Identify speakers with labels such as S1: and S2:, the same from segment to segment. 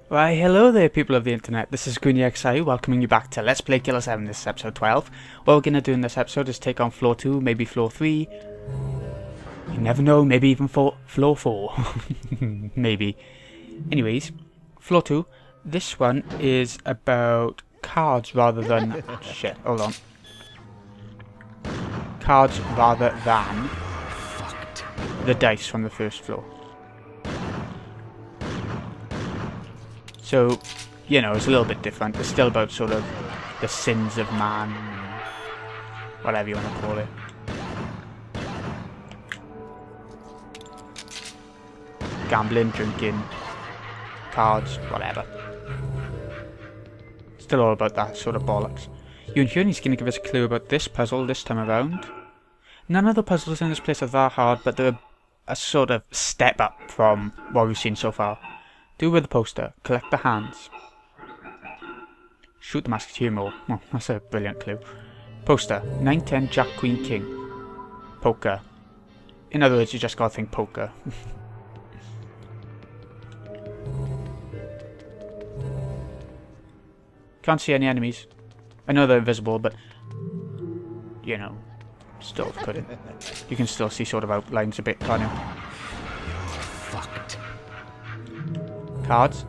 S1: Why, hello there, people of the internet. This is GoonYXI welcoming you back to Let's Play Killer7. This is episode 12. What we're going to do in this episode is take on floor 2, maybe floor 3. You never know, maybe even floor 4. Maybe. Anyways, floor 2. This one is about cards rather than... shit, hold on. Cards rather than the dice from the first floor. So, you know, it's a little bit different. It's still about sort of the sins of man, whatever you want to call it. Gambling, drinking, cards, whatever. Still all about that sort of bollocks. Yoon Hyun's going to give us a clue about this puzzle this time around. None of the puzzles in this place are that hard, but they're a sort of step up from what we've seen so far. Do with the poster. Collect the hands. Shoot the musketeer more. Oh, that's a brilliant clue. Poster. 9, 10, Jack, Queen, King. Poker. In other words, you just gotta think poker. Can't see any enemies. I know they're invisible, but... you know. Still couldn't. You can still see sort of outlines a bit, can't you? Fucked. Cards.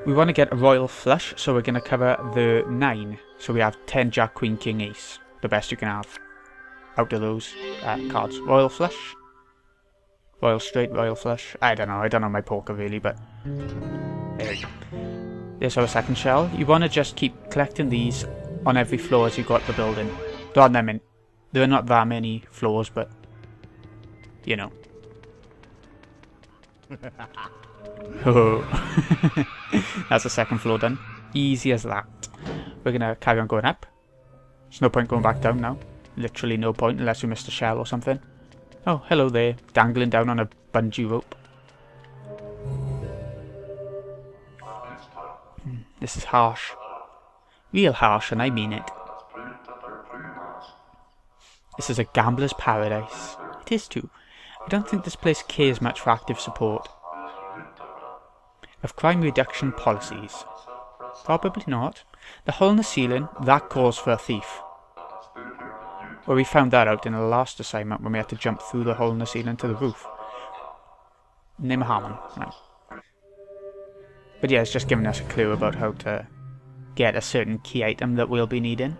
S1: We want to get a royal flush, so we're going to cover the 9. So we have 10, Jack, Queen, King, Ace. The best you can have out of those cards. Royal flush. Royal straight, royal flush. I don't know my poker really, but there we go. There's our second shell. You want to just keep collecting these on every floor as you got the building. There are not that many floors, but you know. Oh. That's the second floor done. Easy as that. We're gonna carry on going up. There's no point going back down now. Literally no point unless we missed a shell or something. Oh, hello there. Dangling down on a bungee rope. This is harsh. Real harsh, and I mean it. This is a gambler's paradise. It is too. I don't think this place cares much for active support of crime reduction policies. Probably not. The hole in the ceiling, that calls for a thief. Well, we found that out in the last assignment when we had to jump through the hole in the ceiling to the roof. Name a Harmon. Right. But yeah, it's just giving us a clue about how to get a certain key item that we'll be needing.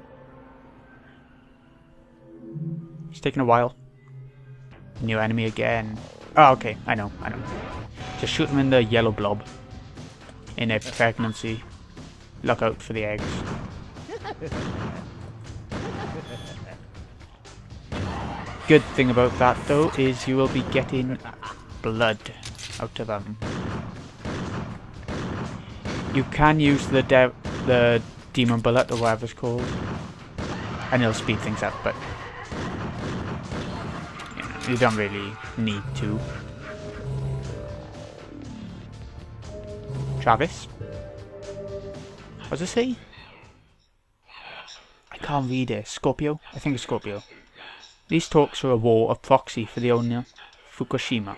S1: It's taking a while. New enemy again. Oh, okay. I know. Just shoot them in the yellow blob. In a pregnancy. Look out for the eggs. Good thing about that though is you will be getting blood out of them. You can use the demon bullet or whatever it's called, and it'll speed things up, but you don't really need to. Travis? What does it say? I can't read it. Scorpio? I think it's Scorpio. These talks are a war of proxy for the owner, Fukushima.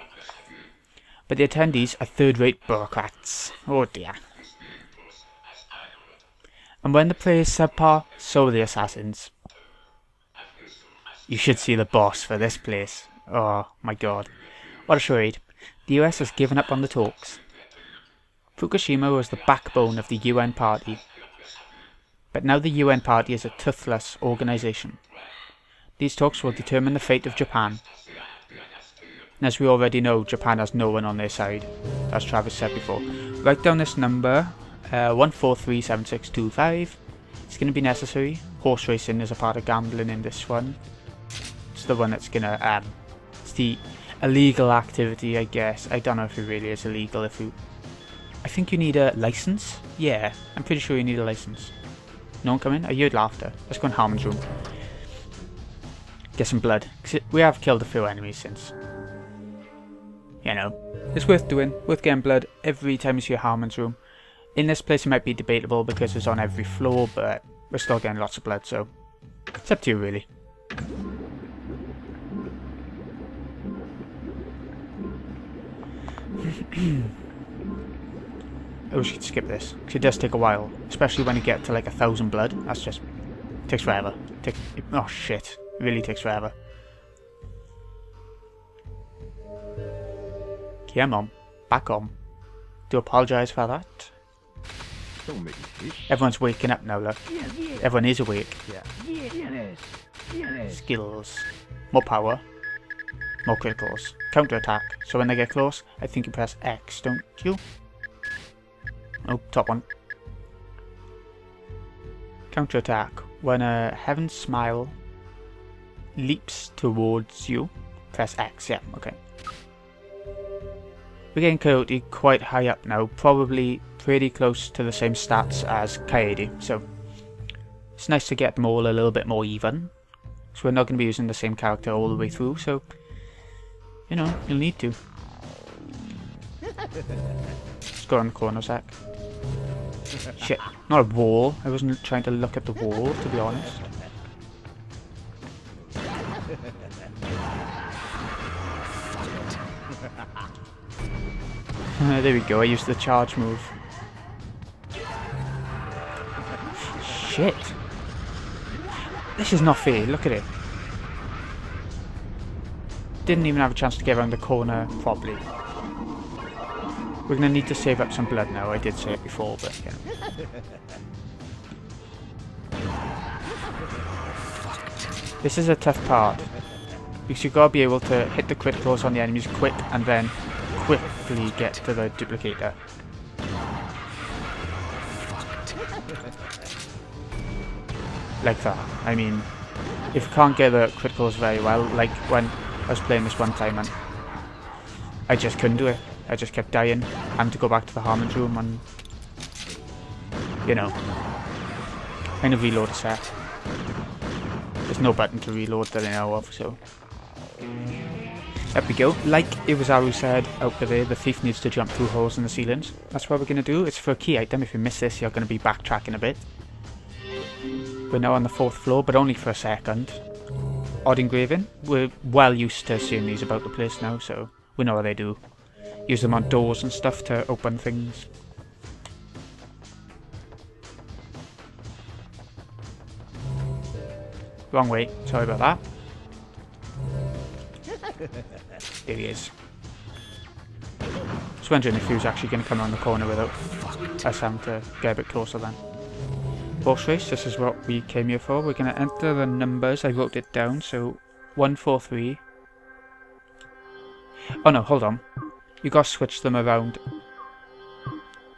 S1: But the attendees are third-rate bureaucrats. Oh dear. And when the play is subpar, so are the assassins. You should see the boss for this place. Oh my god. What a charade. The US has given up on the talks. Fukushima was the backbone of the UN party. But now the UN party is a toothless organisation. These talks will determine the fate of Japan. And as we already know, Japan has no one on their side, as Travis said before. Write down this number, 1437625. It's going to be necessary. Horse racing is a part of gambling in this one. It's the one that's going to, it's the illegal activity, I guess. I don't know if it really is illegal if you... I think you need a license? Yeah, I'm pretty sure you need a license. No one come in? I heard laughter. Let's go in Harmon's room. Get some blood. Cause we have killed a few enemies since. You know, it's worth doing. Worth getting blood every time you see a Harmon's room. In this place it might be debatable because it's on every floor, but we're still getting lots of blood, so it's up to you really. we should skip this, because it does take a while. Especially when you get to like 1,000 blood. That's just... takes forever. Oh shit. It really takes forever. Come on. Back on. Do apologise for that. Everyone's waking up now, look. Everyone is awake. Skills. More power. More criticals. Counter attack. So when they get close, I think you press X, don't you? Oh, top one. Counter attack. When a heaven smile leaps towards you, press X. Yeah, okay. We're getting Coyote quite high up now, probably pretty close to the same stats as Coyote, so it's nice to get them all a little bit more even. So we're not going to be using the same character all the way through, so, you know, you'll need to. Let's go around the corner a sec. Shit, not a wall. I wasn't trying to look at the wall, to be honest. There we go, I used the charge move. Shit. This is not fair, look at it. Didn't even have a chance to get around the corner properly. We're going to need to save up some blood now, I did say it before, but yeah. This is a tough part. Because you've got to be able to hit the criticals on the enemies quick and then quickly get to the duplicator. Like that. I mean, if you can't get the criticals very well, like when I was playing this one time and I just couldn't do it. I just kept dying, having to go back to the Harmon's room and, you know, kind of reload a set. There's no button to reload that I know of, so. There we go. Like it was Aru said out there, the thief needs to jump through holes in the ceilings. That's what we're going to do. It's for a key item. If you miss this, you're going to be backtracking a bit. We're now on the 4th floor, but only for a second. Odd Engraving. We're well used to seeing these about the place now, so we know what they do. Use them on doors and stuff to open things. Wrong way. Sorry about that. There he is. Just wondering if he was actually going to come around the corner without us having to get a bit closer then. Horse race, this is what we came here for. We're going to enter the numbers. I wrote it down, so 143. Oh no, hold on. You got to switch them around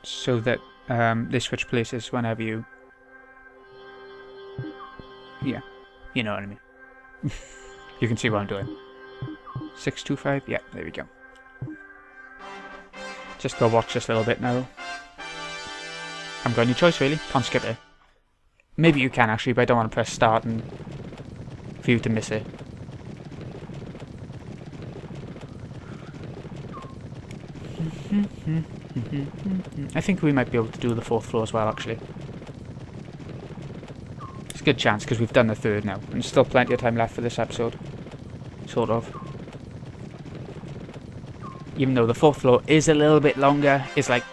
S1: so that they switch places whenever you... Yeah, you know what I mean. You can see what I'm doing. 625, yeah, there we go. Just go watch this a little bit now. Haven't got any choice really, can't skip it. Maybe you can actually, but I don't want to press start and for you to miss it. I think we might be able to do the 4th floor as well actually. It's a good chance because we've done the 3rd now and there's still plenty of time left for this episode. Sort of. Even though the 4th floor is a little bit longer, it's like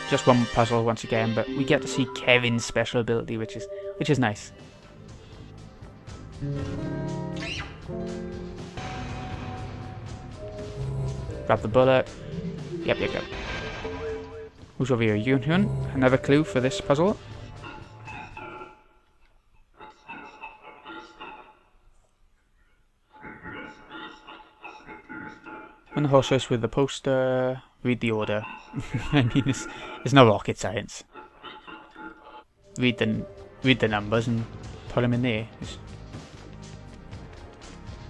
S1: just one puzzle once again, but we get to see Kevin's special ability, which is nice. Grab the bullet. Yep. Who's over here? Yun. Another clue for this puzzle. On the horse race with the poster, read the order. I mean, it's no rocket science. Read the numbers and put them in there.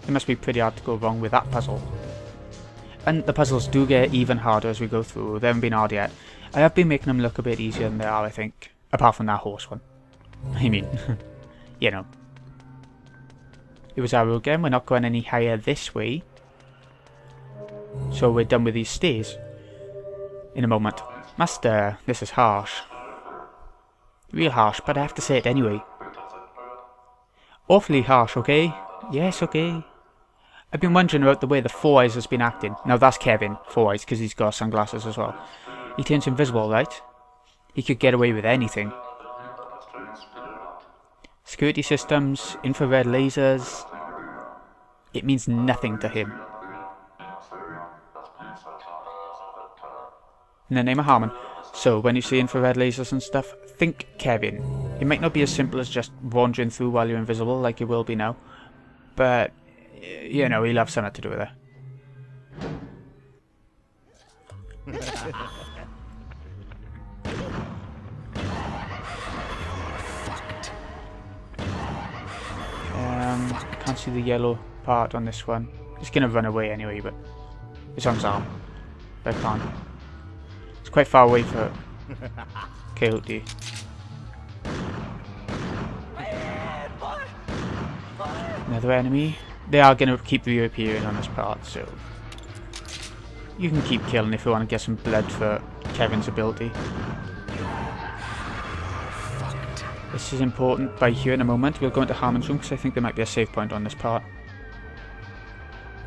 S1: It must be pretty hard to go wrong with that puzzle. And the puzzles do get even harder as we go through. They haven't been hard yet. I have been making them look a bit easier than they are, I think. Apart from that horse one. I mean, you know. It was Arrow again. We're not going any higher this way. So we're done with these stairs. In a moment. Master, this is harsh. Real harsh, but I have to say it anyway. Awfully harsh, okay? Yes, okay. I've been wondering about the way the Four Eyes has been acting. Now that's Kevin, Four Eyes, because he's got sunglasses as well. He turns invisible, right? He could get away with anything. Security systems, infrared lasers. It means nothing to him. In the name of Harmon. So, when you see infrared lasers and stuff, think Kevin. It might not be as simple as just wandering through while you're invisible, like you will be now. But, you know, he'll have something to do with it. Can't see the yellow part on this one. It's gonna run away anyway, but it's on his arm. But I can't. It's quite far away for Coyote. Another enemy. They are gonna keep reappearing on this part, so you can keep killing if you want to get some blood for Kevin's ability. This is important. By here in a moment, we'll go into Harmon's room because I think there might be a save point on this part.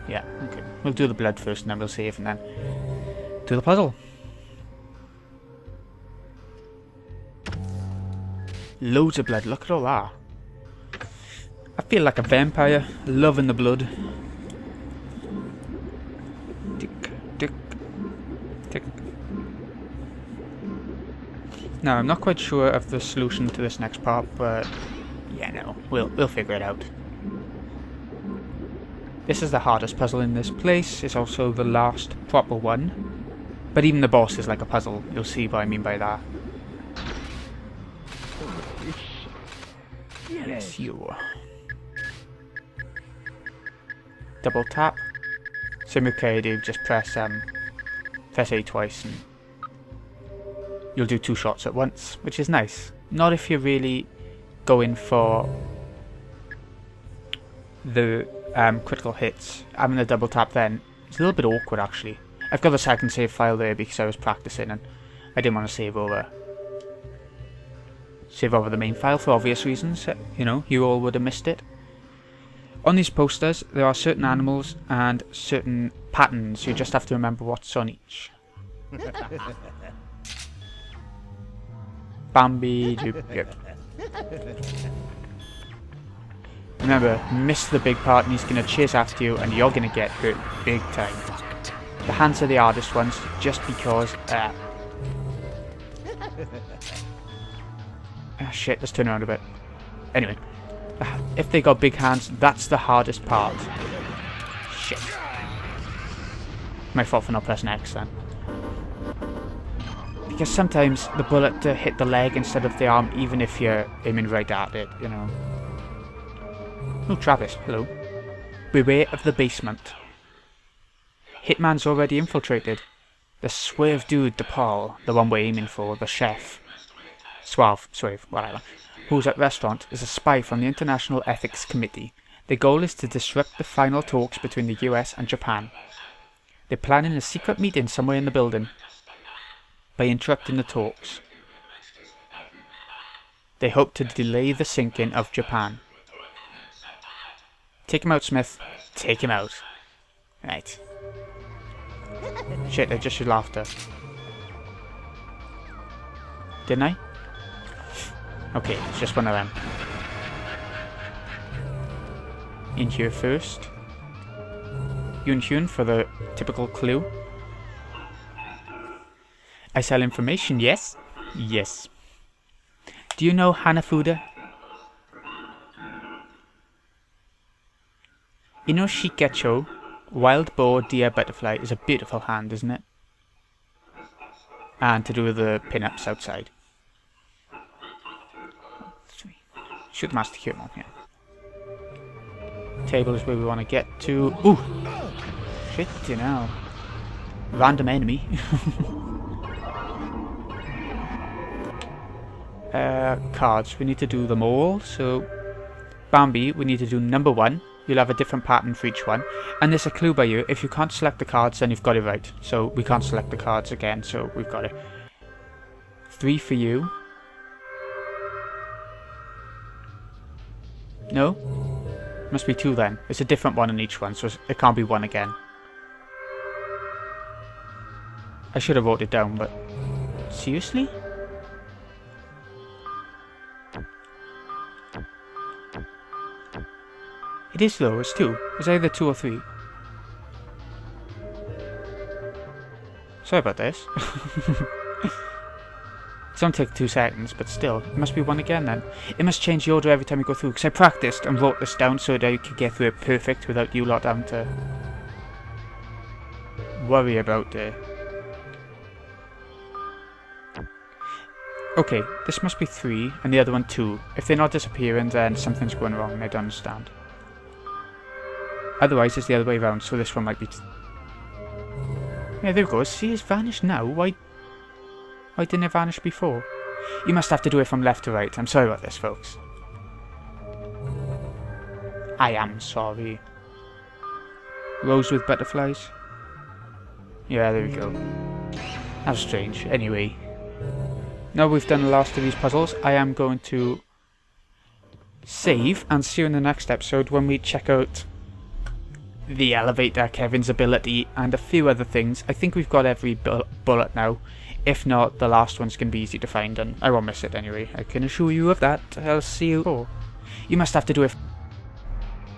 S1: Yeah, okay. We'll do the blood first and then we'll save and then do the puzzle. Loads of blood, look at all that. I feel like a vampire, loving the blood. Tick, tick, tick. Now, I'm not quite sure of the solution to this next part, but yeah, no, we'll figure it out. This is the hardest puzzle in this place. It's also the last proper one. But even the boss is like a puzzle. You'll see what I mean by that. Yes, you. Double tap. Same with KD, just press A twice and you'll do 2 shots at once, which is nice. Not if you're really going for the critical hits. Having a double tap then, it's a little bit awkward actually. I've got the second save file there because I was practicing and I didn't want to save over the main file for obvious reasons. You know, you all would have missed it. On these posters, there are certain animals and certain patterns. You just have to remember what's on each. Bambi, yep. Remember, miss the big part and he's going to chase after you and you're going to get hurt big time. The hands are the hardest ones just because... shit, let's turn around a bit. Anyway, if they got big hands, that's the hardest part. Shit. My fault for not pressing X then. Because sometimes the bullet hit the leg instead of the arm, even if you're aiming right at it, you know. Oh, Travis, hello. Beware of the basement. Hitman's already infiltrated. The swerve dude, DePaul, the one we're aiming for, the chef. Suave, whatever. Who's at restaurant is a spy from the International Ethics Committee. Their goal is to disrupt the final talks between the US and Japan. They're planning a secret meeting somewhere in the building. By interrupting the talks, they hope to delay the sinking of Japan. Take him out, Smith. Take him out. Right. Shit, I just should laughter. Didn't I? Okay, it's just one of them. In here first. Yun for the typical clue. I sell information, yes? Yes. Do you know Hanafuda? You know Shikacho, wild boar, deer, butterfly is a beautiful hand, isn't it? And to do with the pin-ups outside. Shoot the master human, yeah. Table is where we want to get to. Ooh! Shit, you know. Random enemy. Cards, we need to do them all. So, Bambi, we need to do number 1. You'll have a different pattern for each one. And there's a clue by you. If you can't select the cards, then you've got it right. So, we can't select the cards again, so we've got it. 3 for you. No? Must be 2 then. It's a different one in each one, so it can't be 1 again. I should have wrote it down, but Seriously? It is though, it's 2. It's either 2 or 3. Sorry about this. It's only take 2 seconds, but still. It must be 1 again then. It must change the order every time you go through, because I practiced and wrote this down so that I could get through it perfect without you lot having to worry about it. Okay, this must be 3, and the other one 2. If they're not disappearing, then something's going wrong, and I don't understand. Otherwise, it's the other way around, so this one might be... Yeah, there we go. See, it's vanished now. Why didn't it vanish before? You must have to do it from left to right. I'm sorry about this, folks. I am sorry. Rose with butterflies? Yeah, there we go. That was strange. Anyway. Now we've done the last of these puzzles, I am going to save and see you in the next episode when we check out the elevator, Kevin's ability, and a few other things. I think we've got every bullet now. If not, the last one's going to be easy to find, and I won't miss it anyway. I can assure you of that. I'll see you. Oh, you must have to do it.